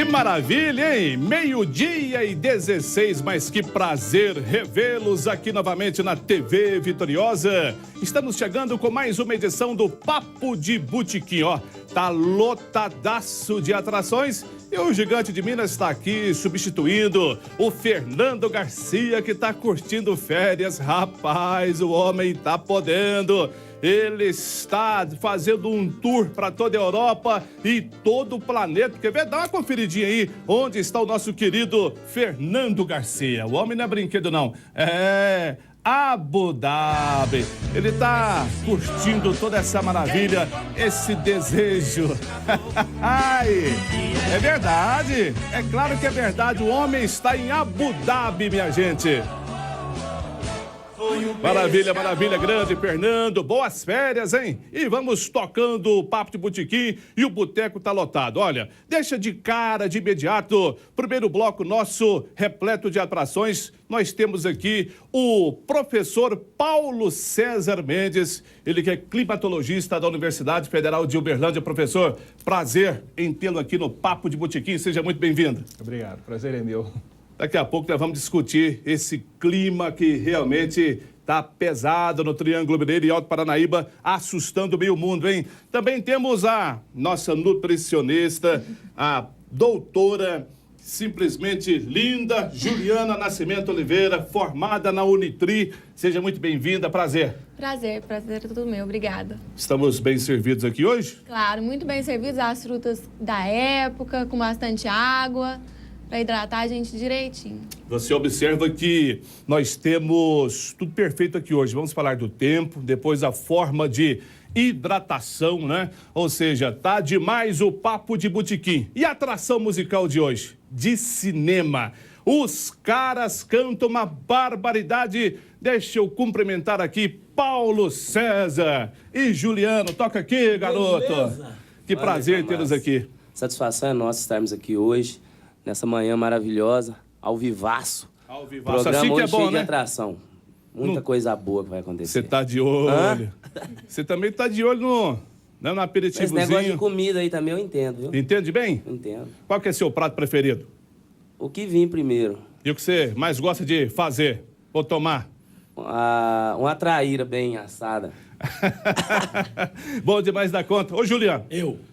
Que maravilha, hein? 12h16, mas que prazer revê-los aqui novamente na TV Vitoriosa. Estamos chegando com mais uma edição do Papo de Botequim, ó. Tá lotadaço de atrações e o Gigante de Minas está aqui substituindo o Fernando Garcia, que tá curtindo férias. Rapaz, o homem tá podendo. Ele está fazendo um tour para toda a Europa e todo o planeta. Quer ver? Dá uma conferidinha aí onde está o nosso querido Fernando Garcia. O homem não é brinquedo, não. É Abu Dhabi. Ele está curtindo toda essa maravilha, esse desejo. Ai, é verdade. É claro que é verdade. O homem está em Abu Dhabi, minha gente. Maravilha, maravilha, grande Fernando, boas férias, hein? E vamos tocando o Papo de Botequim e o boteco tá lotado. Olha, deixa de cara de imediato, primeiro bloco nosso, repleto de atrações. Nós temos aqui o professor Paulo César Mendes, ele que é climatologista da Universidade Federal de Uberlândia. Professor, prazer em tê-lo aqui no Papo de Botequim, seja muito bem-vindo. Obrigado, prazer é meu. Daqui a pouco nós vamos discutir esse clima que realmente está pesado no Triângulo Mineiro e Alto Paranaíba, assustando meio mundo, hein? Também temos a nossa nutricionista, a doutora, simplesmente linda, Juliana Nascimento Oliveira, formada na Unitri. Seja muito bem-vinda, prazer. Prazer é tudo meu, obrigada. Estamos bem servidos aqui hoje? Claro, muito bem servidos, as frutas da época, com bastante água, para hidratar a gente direitinho. Você observa que nós temos tudo perfeito aqui hoje. Vamos falar do tempo, depois a forma de hidratação, né? Ou seja, tá demais o Papo de Botequim. E a atração musical de hoje? De cinema. Os caras cantam uma barbaridade. Deixa eu cumprimentar aqui Paulo César e Juliano. Toca aqui, garoto. Beleza. Que prazer tê-los aqui. Satisfação é nossa estarmos aqui hoje, nessa manhã maravilhosa, ao vivaço. Ao vivaço. Programa Assim que é hoje bom, cheio né? de atração. Muita coisa boa que vai acontecer. Você tá de olho. Você também tá de olho no Esse aperitivozinho. negócio de comida aí também eu entendo, viu? Entende bem? Entendo. Qual que é seu prato preferido? O que vim primeiro? E o que você mais gosta de fazer ou tomar? Uma traíra bem assada. Bom demais da conta. Ô, Juliano.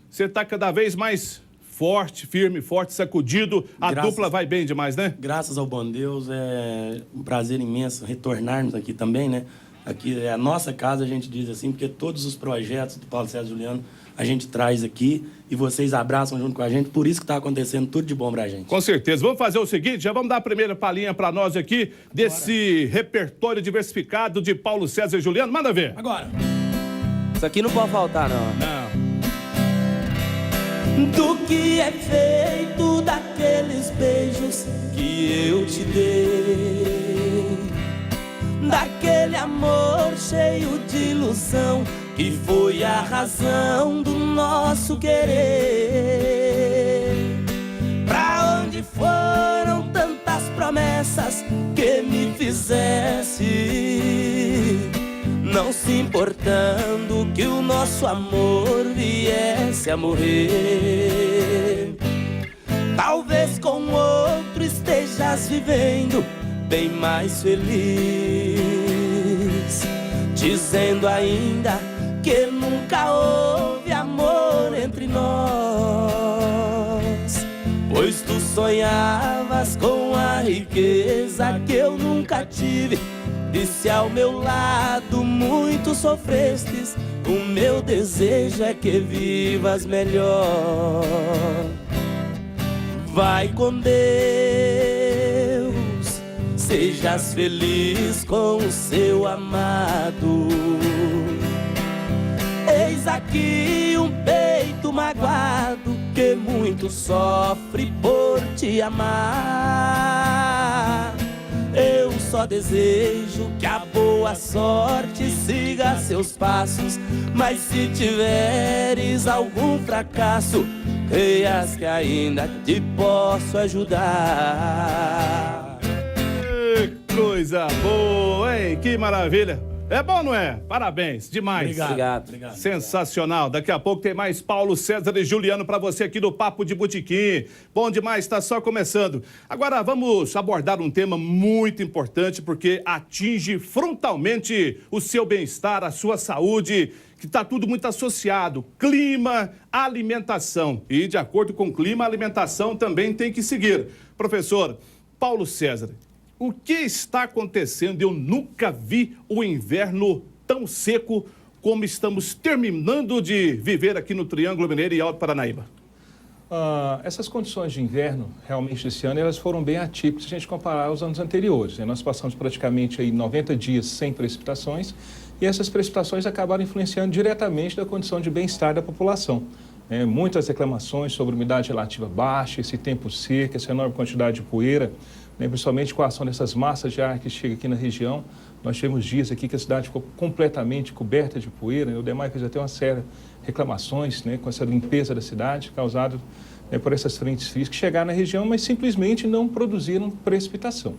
Você tá cada vez mais forte, firme, forte, sacudido. A dupla vai bem demais, né? Graças ao bom Deus, é um prazer imenso retornarmos aqui também, né? Aqui é a nossa casa, a gente diz assim, porque todos os projetos do Paulo César Juliano a gente traz aqui e vocês abraçam junto com a gente, por isso que está acontecendo tudo de bom pra gente. Com certeza. Vamos fazer o seguinte, já vamos dar a primeira palhinha pra nós aqui desse repertório diversificado de Paulo César e Juliano. Manda ver. Agora. Isso aqui não pode faltar, não. Não. Do que é feito daqueles beijos que eu te dei, daquele amor cheio de ilusão que foi a razão do nosso querer. Pra onde foram tantas promessas que me fizesse, não se importando que o nosso amor viesse a morrer. Talvez com outro estejas vivendo bem mais feliz, dizendo ainda que nunca houve amor entre nós, pois tu sonhavas com a riqueza que eu nunca tive. E se ao meu lado muito sofrestes, o meu desejo é que vivas melhor. Vai com Deus, sejas feliz com o seu amado. Eis aqui um peito magoado que muito sofre por te amar. Eu só desejo que a boa sorte siga seus passos, mas se tiveres algum fracasso, creias que ainda te posso ajudar. Coisa boa, hein? Que maravilha. É bom, não é? Parabéns, demais. Obrigado. Sensacional. Daqui a pouco tem mais Paulo César e Juliano para você aqui no Papo de Botequim. Bom demais, está só começando. Agora vamos abordar um tema muito importante porque atinge frontalmente o seu bem-estar, a sua saúde, que está tudo muito associado. Clima, alimentação. E de acordo com o clima, a alimentação também tem que seguir. Professor Paulo César, o que está acontecendo? Eu nunca vi o inverno tão seco como estamos terminando de viver aqui no Triângulo Mineiro e Alto Paranaíba. Essas condições de inverno, realmente, esse ano, elas foram bem atípicas se a gente comparar aos anos anteriores, né? Nós passamos praticamente aí 90 dias sem precipitações e essas precipitações acabaram influenciando diretamente da condição de bem-estar da população. Muitas reclamações sobre umidade relativa baixa, esse tempo seco, essa enorme quantidade de poeira, principalmente com a ação dessas massas de ar que chegam aqui na região. Nós tivemos dias aqui que a cidade ficou completamente coberta de poeira. O DEMAI fez até uma série de reclamações com essa limpeza da cidade, causada por essas frentes frias que chegaram na região, mas simplesmente não produziram precipitação.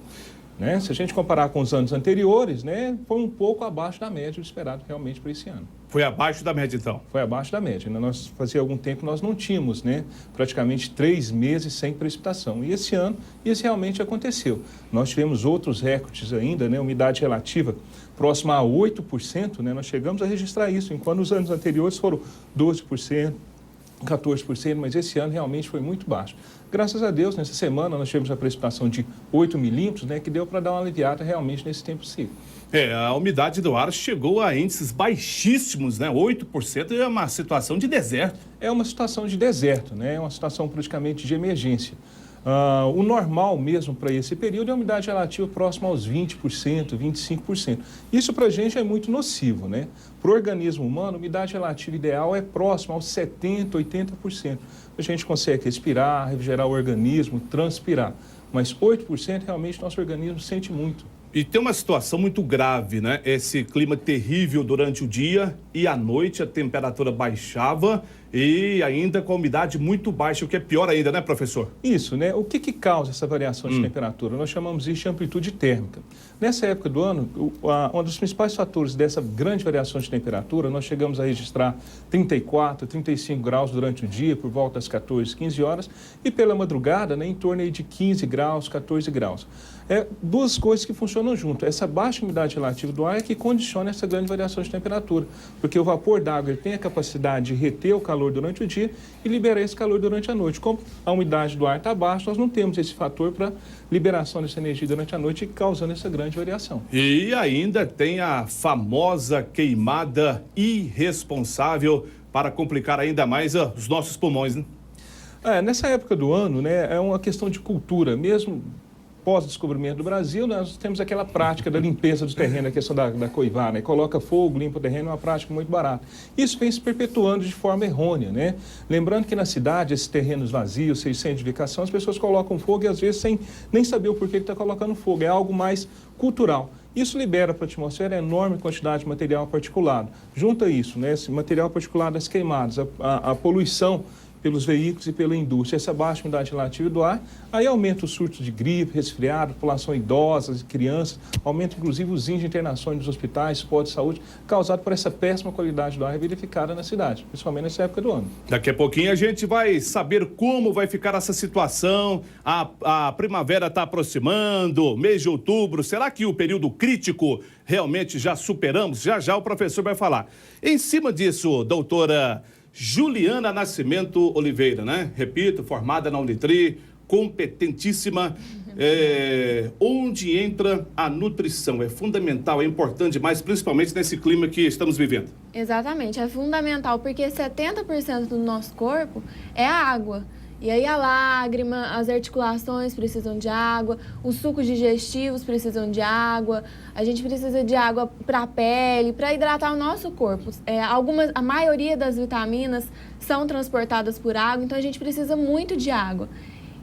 Se a gente comparar com os anos anteriores, foi um pouco abaixo da média esperado realmente para esse ano. Foi abaixo da média, então? Foi abaixo da média. Nós fazia algum tempo nós não tínhamos, praticamente 3 meses sem precipitação. E esse ano isso realmente aconteceu. Nós tivemos outros recordes ainda, umidade relativa próxima a 8%, nós chegamos a registrar isso, enquanto nos anos anteriores foram 12%, 14%, mas esse ano realmente foi muito baixo. Graças a Deus, nessa semana nós tivemos a precipitação de 8 milímetros, que deu para dar uma aliviada realmente nesse tempo seco. A umidade do ar chegou a índices baixíssimos, 8% é uma situação de deserto. É uma situação de deserto, é uma situação praticamente de emergência. O normal mesmo para esse período é a umidade relativa próxima aos 20%, 25%. Isso para a gente é muito nocivo, Para o organismo humano, a umidade relativa ideal é próxima aos 70%, 80%. A gente consegue respirar, refrigerar o organismo, transpirar. Mas 8% realmente nosso organismo sente muito. E tem uma situação muito grave, Esse clima terrível durante o dia e à noite a temperatura baixava e ainda com a umidade muito baixa, o que é pior ainda, professor? Isso, O que causa essa variação de temperatura? Nós chamamos isso de amplitude térmica. Nessa época do ano, um dos principais fatores dessa grande variação de temperatura, nós chegamos a registrar 34, 35 graus durante o dia, por volta das 14, 15 horas, e pela madrugada, em torno aí de 15 graus, 14 graus. Duas coisas que funcionam junto. Essa baixa umidade relativa do ar é que condiciona essa grande variação de temperatura, porque o vapor d'água tem a capacidade de reter o calor durante o dia e liberar esse calor durante a noite. Como a umidade do ar está baixa, nós não temos esse fator para liberação dessa energia durante a noite, causando essa grande variação. E ainda tem a famosa queimada irresponsável para complicar ainda mais os nossos pulmões, Nessa época do ano, é uma questão de cultura, mesmo pós-descobrimento do Brasil, nós temos aquela prática da limpeza do terreno, a questão da coivar, Coloca fogo, limpa o terreno, é uma prática muito barata. Isso vem se perpetuando de forma errônea, Lembrando que na cidade, esses terrenos vazios, sem edificação, as pessoas colocam fogo e às vezes sem nem saber o porquê que está colocando fogo, é algo mais cultural. Isso libera para a atmosfera enorme quantidade de material particulado. Junta isso, esse material particulado das queimadas, a poluição pelos veículos e pela indústria, essa baixa umidade relativa do ar, aí aumenta o surto de gripe, resfriado, população idosa, crianças, aumenta inclusive os índices de internações nos hospitais, postos de saúde, causado por essa péssima qualidade do ar verificada na cidade, principalmente nessa época do ano. Daqui a pouquinho a gente vai saber como vai ficar essa situação, a primavera está aproximando, mês de outubro, será que o período crítico realmente já superamos? Já o professor vai falar. Em cima disso, doutora Juliana Nascimento Oliveira, Repito, formada na Unitri, competentíssima. Onde entra a nutrição? É fundamental, é importante demais, principalmente nesse clima que estamos vivendo. Exatamente, é fundamental, porque 70% do nosso corpo é a água. E aí a lágrima, as articulações precisam de água, os sucos digestivos precisam de água, a gente precisa de água para a pele, para hidratar o nosso corpo. A maioria das vitaminas são transportadas por água, então a gente precisa muito de água.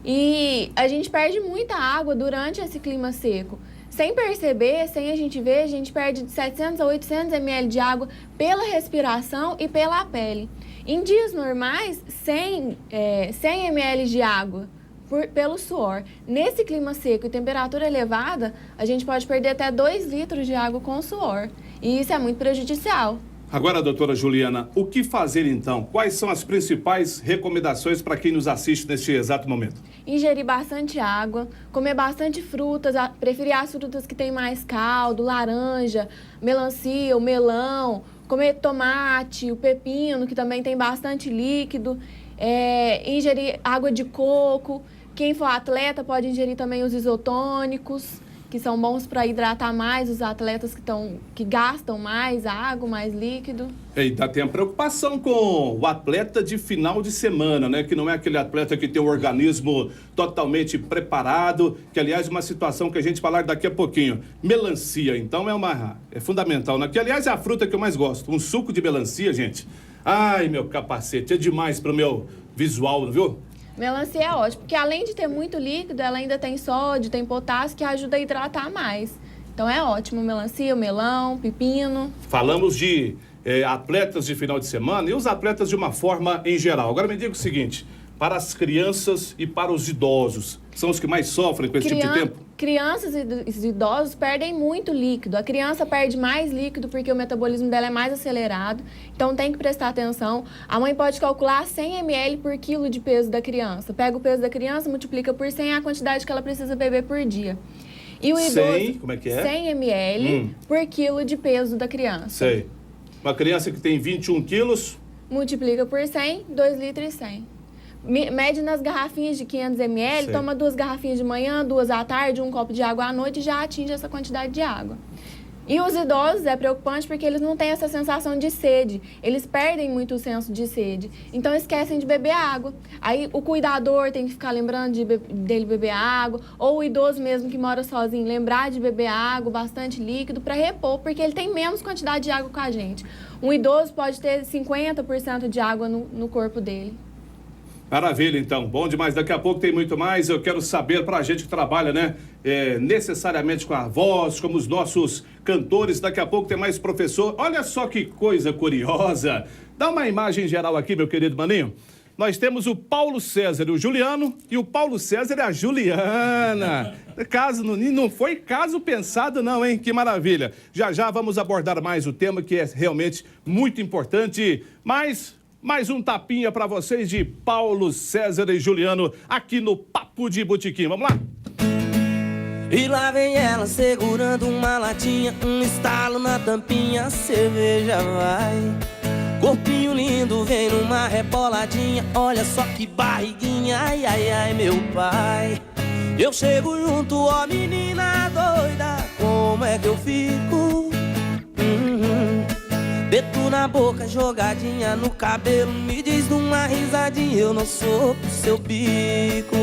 E a gente perde muita água durante esse clima seco. Sem perceber, sem a gente ver, a gente perde de 700 a 800 ml de água pela respiração e pela pele. Em dias normais, 100 ml de água pelo suor. Nesse clima seco e temperatura elevada, a gente pode perder até 2 litros de água com o suor. E isso é muito prejudicial. Agora, doutora Juliana, o que fazer então? Quais são as principais recomendações para quem nos assiste neste exato momento? Ingerir bastante água, comer bastante frutas, preferir as frutas que têm mais caldo, laranja, melancia, o melão, comer tomate, o pepino, que também tem bastante líquido, ingerir água de coco. Quem for atleta pode ingerir também os isotônicos, que são bons para hidratar mais os atletas que gastam mais água, mais líquido. E ainda tem a preocupação com o atleta de final de semana, né? Que não é aquele atleta que tem o organismo totalmente preparado, que aliás é uma situação que a gente falar daqui a pouquinho. Melancia, então, é fundamental, né? Que aliás é a fruta que eu mais gosto. Um suco de melancia, gente. Ai, meu capacete, é demais pro meu visual, viu? Melancia é ótimo, porque além de ter muito líquido, ela ainda tem sódio, tem potássio, que ajuda a hidratar mais. Então é ótimo, melancia, melão, pepino. Falamos de atletas de final de semana e os atletas de uma forma em geral. Agora me diga o seguinte, para as crianças e para os idosos, são os que mais sofrem com esse tipo de tempo? Crianças e idosos perdem muito líquido. A criança perde mais líquido porque o metabolismo dela é mais acelerado. Então tem que prestar atenção. A mãe pode calcular 100 ml por quilo de peso da criança. Pega o peso da criança, multiplica por 100 a quantidade que ela precisa beber por dia. E o idoso, 100, como é que é? 100 ml por quilo de peso da criança. Sei. Uma criança que tem 21 quilos... Multiplica por 100, 2 litros e 100. Mede nas garrafinhas de 500 ml, Sei. toma 2 garrafinhas de manhã, 2 à tarde, 1 copo de água à noite e já atinge essa quantidade de água. E os idosos é preocupante porque eles não têm essa sensação de sede, eles perdem muito o senso de sede, então esquecem de beber água. Aí o cuidador tem que ficar lembrando dele beber água, ou o idoso mesmo que mora sozinho, lembrar de beber água, bastante líquido, para repor, porque ele tem menos quantidade de água com a gente. Um idoso pode ter 50% de água no corpo dele. Maravilha, então. Bom demais. Daqui a pouco tem muito mais. Eu quero saber, para a gente que trabalha, né, necessariamente com a voz, como os nossos cantores. Daqui a pouco tem mais professor. Olha só que coisa curiosa. Dá uma imagem geral aqui, meu querido maninho. Nós temos o Paulo César, o Juliano, e o Paulo César é a Juliana. Não foi caso pensado não, hein? Que maravilha. Já já vamos abordar mais o tema, que é realmente muito importante, mas... Mais um tapinha para vocês de Paulo César e Juliano aqui no Papo de Botequim. Vamos lá? E lá vem ela segurando uma latinha, um estalo na tampinha, a cerveja vai. Corpinho lindo, vem numa reboladinha, olha só que barriguinha, ai, ai, ai, meu pai. Eu chego junto, ó menina doida, como é que eu fico? Dedo na boca, jogadinha no cabelo, me diz numa risadinha, eu não sou pro seu bico.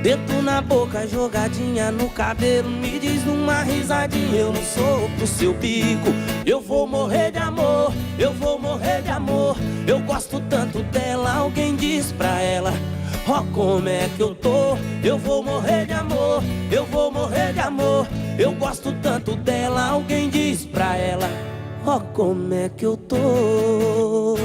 Dedo na boca, jogadinha no cabelo, me diz numa risadinha, eu não sou pro seu bico. Eu vou morrer de amor, eu vou morrer de amor, eu gosto tanto dela, alguém diz pra ela, ó como é que eu tô. Eu vou morrer de amor, eu vou morrer de amor, eu gosto tanto dela, alguém diz pra ela, ó como é que eu tô.